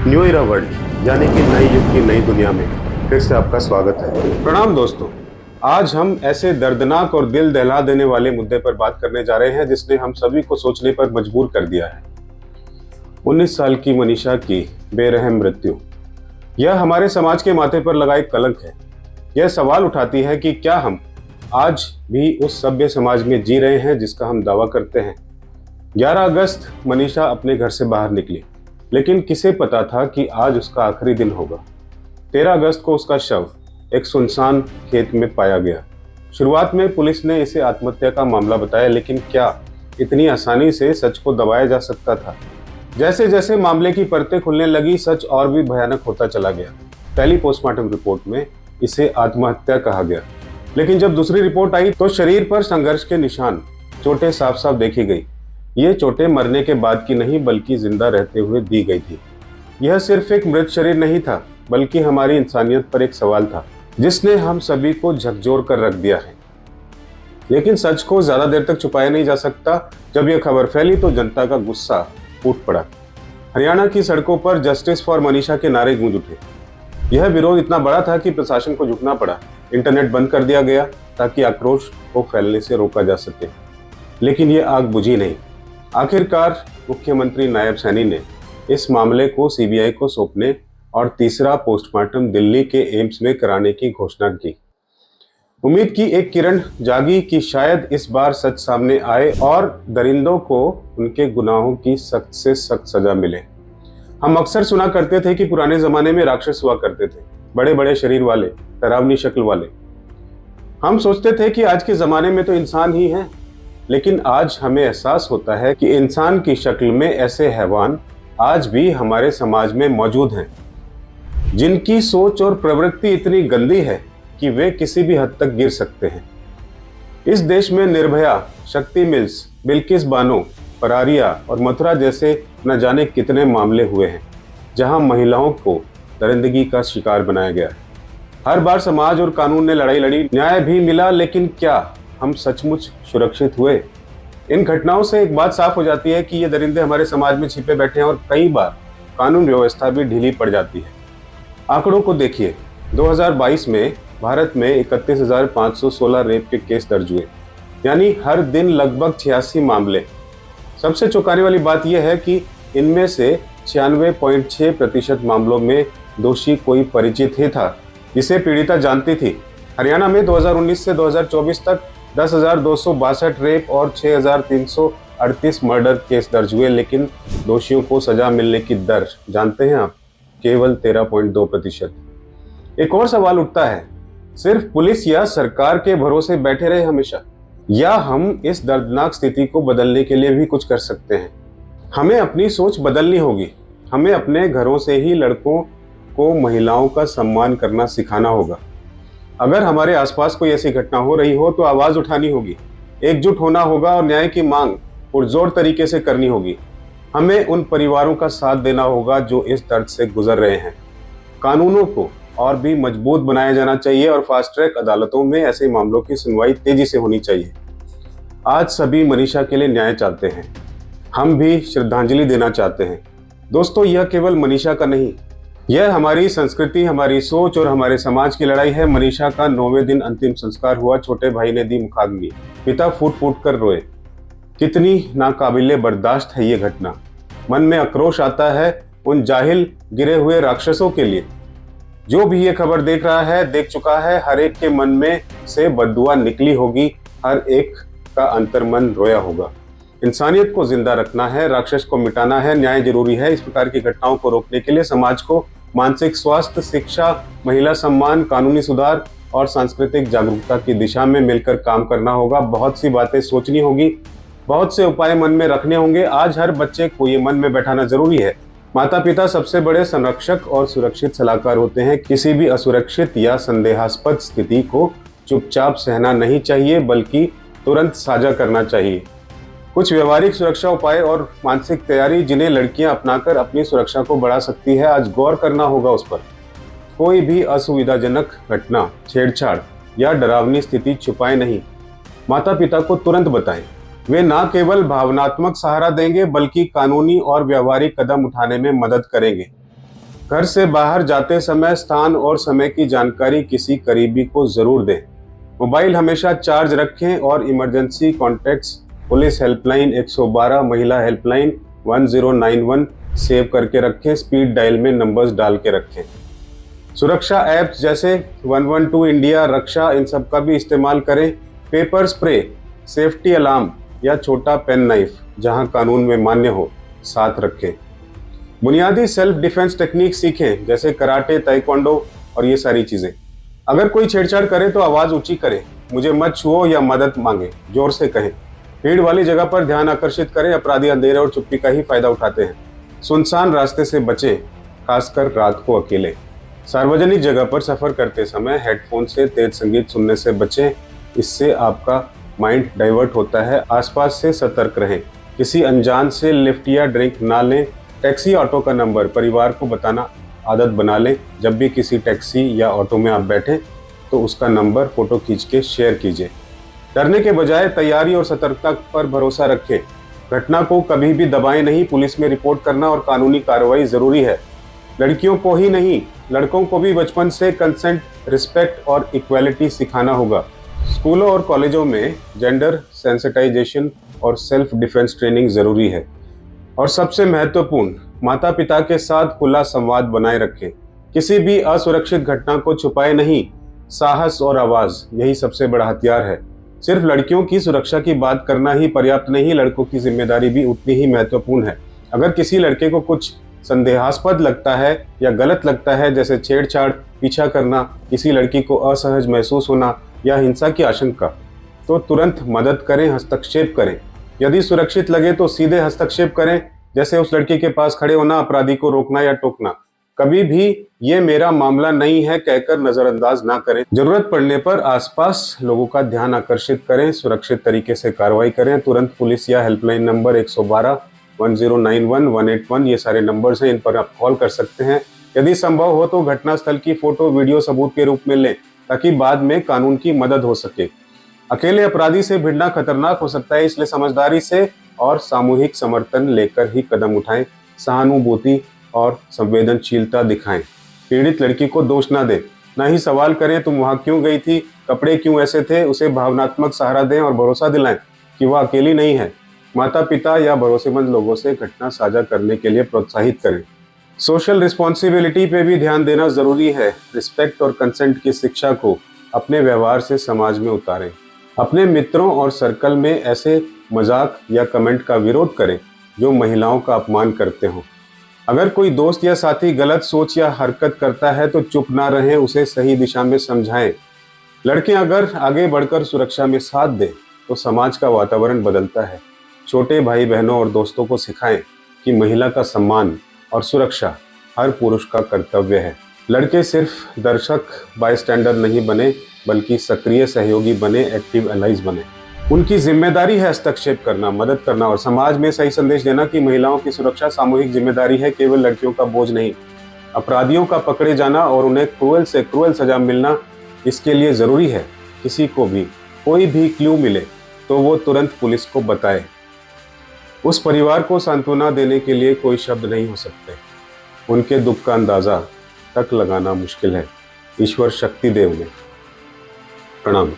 New इरा world यानी कि नए युग की नई दुनिया में फिर से आपका स्वागत है। प्रणाम दोस्तों, आज हम ऐसे दर्दनाक और दिल दहला देने वाले मुद्दे पर बात करने जा रहे हैं जिसने हम सभी को सोचने पर मजबूर कर दिया है। 19 साल की मनीषा की बेरहम मृत्यु, यह हमारे समाज के माथे पर लगा एक कलंक है। यह सवाल उठाती है कि क्या हम आज भी उस सभ्य समाज में जी रहे हैं जिसका हम दावा करते हैं। 11 अगस्त मनीषा अपने घर से बाहर निकली, लेकिन किसे पता था कि आज उसका आखिरी दिन होगा। 13 अगस्त को उसका शव एक सुनसान खेत में पाया गया। शुरुआत में पुलिस ने इसे आत्महत्या का मामला बताया, लेकिन क्या इतनी आसानी से सच को दबाया जा सकता था? जैसे जैसे मामले की परतें खुलने लगी, सच और भी भयानक होता चला गया। पहली पोस्टमार्टम रिपोर्ट में इसे आत्महत्या कहा गया, लेकिन जब दूसरी रिपोर्ट आई तो शरीर पर संघर्ष के निशान, चोटें साफ साफ देखी गई। ये चोटें मरने के बाद की नहीं बल्कि जिंदा रहते हुए दी गई थी। यह सिर्फ एक मृत शरीर नहीं था, बल्कि हमारी इंसानियत पर एक सवाल था जिसने हम सभी को झकझोर कर रख दिया है। लेकिन सच को ज्यादा देर तक छुपाया नहीं जा सकता। जब यह खबर फैली तो जनता का गुस्सा फूट पड़ा। हरियाणा की सड़कों पर जस्टिस फॉर मनीषा के नारे गूंज उठे। यह विरोध इतना बड़ा था कि प्रशासन को झुकना पड़ा। इंटरनेट बंद कर दिया गया ताकि आक्रोश को फैलने से रोका जा सके। लेकिन यह आग बुझी नहीं। आखिरकार मुख्यमंत्री नायब सैनी ने इस मामले को सीबीआई को सौंपने और तीसरा पोस्टमार्टम दिल्ली के एम्स में कराने की घोषणा की। उम्मीद की एक किरण जागी कि शायद इस बार सच सामने आए और दरिंदों को उनके गुनाहों की सख्त से सख्त सजा मिले। हम अक्सर सुना करते थे कि पुराने जमाने में राक्षस हुआ करते थे, बड़े बड़े शरीर वाले, डरावनी शक्ल वाले। हम सोचते थे कि आज के जमाने में तो इंसान ही हैं, लेकिन आज हमें एहसास होता है कि इंसान की शक्ल में ऐसे हैवान आज भी हमारे समाज में मौजूद हैं, जिनकी सोच और प्रवृत्ति इतनी गंदी है कि वे किसी भी हद तक गिर सकते हैं। इस देश में निर्भया, शक्ति मिल्स, बिल्किस बानो, परारिया और मथुरा जैसे न जाने कितने मामले हुए हैं जहां महिलाओं को दरिंदगी का शिकार बनाया गया है। हर बार समाज और कानून ने लड़ाई लड़ी, न्याय भी मिला, लेकिन क्या हम सचमुच सुरक्षित हुए? इन घटनाओं से एक बात साफ हो जाती है कि ये दरिंदे हमारे समाज में छिपे बैठे हैं और कई बार कानून व्यवस्था भी ढीली पड़ जाती है। आंकड़ों को देखिए, 2022 में भारत में 31,516 रेप के केस दर्ज हुए, यानी हर दिन लगभग 86 मामले। सबसे चौंकाने वाली बात यह है कि इनमें से 96.6% मामलों में दोषी कोई परिचित ही था जिसे पीड़िता जानती थी। हरियाणा में 2019 से 2024 तक 10,262 रेप और 6,338 मर्डर केस दर्ज हुए, लेकिन दोषियों को सजा मिलने की दर जानते हैं आप? केवल 13.2%। एक और सवाल उठता है, सिर्फ पुलिस या सरकार के भरोसे बैठे रहे हमेशा, या हम इस दर्दनाक स्थिति को बदलने के लिए भी कुछ कर सकते हैं? हमें अपनी सोच बदलनी होगी। हमें अपने घरों से ही लड़कों को महिलाओं का सम्मान करना सिखाना होगा। अगर हमारे आसपास कोई ऐसी घटना हो रही हो तो आवाज उठानी होगी, एकजुट होना होगा और न्याय की मांग पुरजोर तरीके से करनी होगी। हमें उन परिवारों का साथ देना होगा जो इस दर्द से गुजर रहे हैं। कानूनों को और भी मजबूत बनाया जाना चाहिए और फास्ट ट्रैक अदालतों में ऐसे मामलों की सुनवाई तेजी से होनी चाहिए। आज सभी मनीषा के लिए न्याय चाहते हैं, हम भी श्रद्धांजलि देना चाहते हैं। दोस्तों, यह केवल मनीषा का नहीं, यह हमारी संस्कृति, हमारी सोच और हमारे समाज की लड़ाई है। मनीषा का 9वें दिन अंतिम संस्कार हुआ। छोटे भाई ने दी मुखाग्नि, पिता फूट फूट कर रोए। कितनी नाकाबिले बर्दाश्त है ये घटना। मन में आक्रोश आता है उन जाहिल गिरे हुए राक्षसों के लिए। जो भी ये खबर देख रहा है, देख चुका है, हर एक के मन में से बद्दुआ निकली होगी, हर एक का अंतर्मन रोया होगा। इंसानियत को जिंदा रखना है, राक्षस को मिटाना है, न्याय जरूरी है। इस प्रकार की घटनाओं को रोकने के लिए समाज को मानसिक स्वास्थ्य, शिक्षा, महिला सम्मान, कानूनी सुधार और सांस्कृतिक जागरूकता की दिशा में मिलकर काम करना होगा। बहुत सी बातें सोचनी होगी, बहुत से उपाय मन में रखने होंगे। आज हर बच्चे को ये मन में बैठाना जरूरी है, माता पिता सबसे बड़े संरक्षक और सुरक्षित सलाहकार होते हैं। किसी भी असुरक्षित या संदेहास्पद स्थिति को चुपचाप सहना नहीं चाहिए, बल्कि तुरंत साझा करना चाहिए। कुछ व्यवहारिक सुरक्षा उपाय और मानसिक तैयारी जिन्हें लड़कियां अपनाकर अपनी सुरक्षा को बढ़ा सकती है, आज गौर करना होगा उस पर। कोई भी असुविधाजनक घटना, छेड़छाड़ या डरावनी स्थिति छुपाए नहीं, माता पिता को तुरंत बताएं। वे न केवल भावनात्मक सहारा देंगे बल्कि कानूनी और व्यवहारिक कदम उठाने में मदद करेंगे। घर से बाहर जाते समय स्थान और समय की जानकारी किसी करीबी को जरूर दें। मोबाइल हमेशा चार्ज रखें और इमरजेंसी कॉन्टैक्ट्स पुलिस हेल्पलाइन 112, महिला हेल्पलाइन 1091 सेव करके रखें। स्पीड डायल में नंबर्स डाल के रखें। सुरक्षा ऐप्स जैसे 112 इंडिया, रक्षा, इन सब का भी इस्तेमाल करें। पेपर स्प्रे, सेफ्टी अलार्म या छोटा पेन नाइफ जहां कानून में मान्य हो साथ रखें। बुनियादी सेल्फ डिफेंस टेक्निक सीखें जैसे कराटे, ताइक्वांडो और ये सारी चीजें। अगर कोई छेड़छाड़ करे तो आवाज ऊंची करें, मुझे मत छुओ या मदद मांगे, जोर से कहें। भीड़ वाली जगह पर ध्यान आकर्षित करें, अपराधी अंधेरे और चुप्पी का ही फायदा उठाते हैं। सुनसान रास्ते से बचें, खासकर रात को अकेले। सार्वजनिक जगह पर सफर करते समय हेडफोन से तेज संगीत सुनने से बचें, इससे आपका माइंड डाइवर्ट होता है। आसपास से सतर्क रहें। किसी अनजान से लिफ्ट या ड्रिंक ना लें। टैक्सी, ऑटो का नंबर परिवार को बताना आदत बना लें। जब भी किसी टैक्सी या ऑटो में आप बैठें तो उसका नंबर फोटो खींच के शेयर कीजिए। डरने के बजाय तैयारी और सतर्कता पर भरोसा रखें। घटना को कभी भी दबाएं नहीं। पुलिस में रिपोर्ट करना और कानूनी कार्रवाई जरूरी है। लड़कियों को ही नहीं, लड़कों को भी बचपन से कंसेंट, रिस्पेक्ट और इक्वालिटी सिखाना होगा। स्कूलों और कॉलेजों में जेंडर सेंसिटाइजेशन और सेल्फ डिफेंस ट्रेनिंग जरूरी है। और सबसे महत्वपूर्ण, माता पिता के साथ खुला संवाद बनाए रखें। किसी भी असुरक्षित घटना को छुपाए नहीं। साहस और आवाज, यही सबसे बड़ा हथियार है। सिर्फ लड़कियों की सुरक्षा की बात करना ही पर्याप्त नहीं, लड़कों की जिम्मेदारी भी उतनी ही महत्वपूर्ण है। अगर किसी लड़के को कुछ संदेहास्पद लगता है या गलत लगता है, जैसे छेड़छाड़, पीछा करना, किसी लड़की को असहज महसूस होना या हिंसा की आशंका, तो तुरंत मदद करें, हस्तक्षेप करें। यदि सुरक्षित लगे तो सीधे हस्तक्षेप करें, जैसे उस लड़की के पास खड़े होना, अपराधी को रोकना या टोकना। कभी भी ये मेरा मामला नहीं है कहकर नजरअंदाज ना करें। जरूरत पड़ने पर आसपास लोगों का ध्यान आकर्षित करें, सुरक्षित तरीके से कार्रवाई करें। तुरंत पुलिस या हेल्पलाइन नंबर 112, 1091, 181 ये सारे नंबर्स हैं, इन पर आप कॉल कर सकते हैं। यदि संभव हो तो घटनास्थल की फोटो, वीडियो सबूत के रूप में लें ताकि बाद में कानून की मदद हो सके। अकेले अपराधी से भिड़ना खतरनाक हो सकता है, इसलिए समझदारी से और सामूहिक समर्थन लेकर ही कदम उठाएं। सहानुभूति और संवेदनशीलता दिखाएं। पीड़ित लड़की को दोष ना दें, ना ही सवाल करें तुम वहां क्यों गई थी, कपड़े क्यों ऐसे थे। उसे भावनात्मक सहारा दें और भरोसा दिलाएं कि वह अकेली नहीं है। माता पिता या भरोसेमंद लोगों से घटना साझा करने के लिए प्रोत्साहित करें। सोशल रिस्पॉन्सिबिलिटी पे भी ध्यान देना जरूरी है। रिस्पेक्ट और कंसेंट की शिक्षा को अपने व्यवहार से समाज में उतारें। अपने मित्रों और सर्कल में ऐसे मजाक या कमेंट का विरोध करें जो महिलाओं का अपमान करते हों। अगर कोई दोस्त या साथी गलत सोच या हरकत करता है तो चुप ना रहें, उसे सही दिशा में समझाएं। लड़के अगर आगे बढ़कर सुरक्षा में साथ दें तो समाज का वातावरण बदलता है। छोटे भाई बहनों और दोस्तों को सिखाएं कि महिला का सम्मान और सुरक्षा हर पुरुष का कर्तव्य है। लड़के सिर्फ दर्शक, बायस्टैंडर नहीं बने, बल्कि सक्रिय सहयोगी बने, एक्टिव एलाइज बने। उनकी जिम्मेदारी है हस्तक्षेप करना, मदद करना और समाज में सही संदेश देना कि महिलाओं की सुरक्षा सामूहिक जिम्मेदारी है, केवल लड़कियों का बोझ नहीं। अपराधियों का पकड़े जाना और उन्हें क्रूअल से क्रूअल सजा मिलना, इसके लिए जरूरी है किसी को भी कोई भी क्लू मिले तो वो तुरंत पुलिस को बताए। उस परिवार को सांत्वना देने के लिए कोई शब्द नहीं हो सकते। उनके दुख का अंदाजा तक लगाना मुश्किल है। ईश्वर शक्ति दे उन्हें। प्रणाम।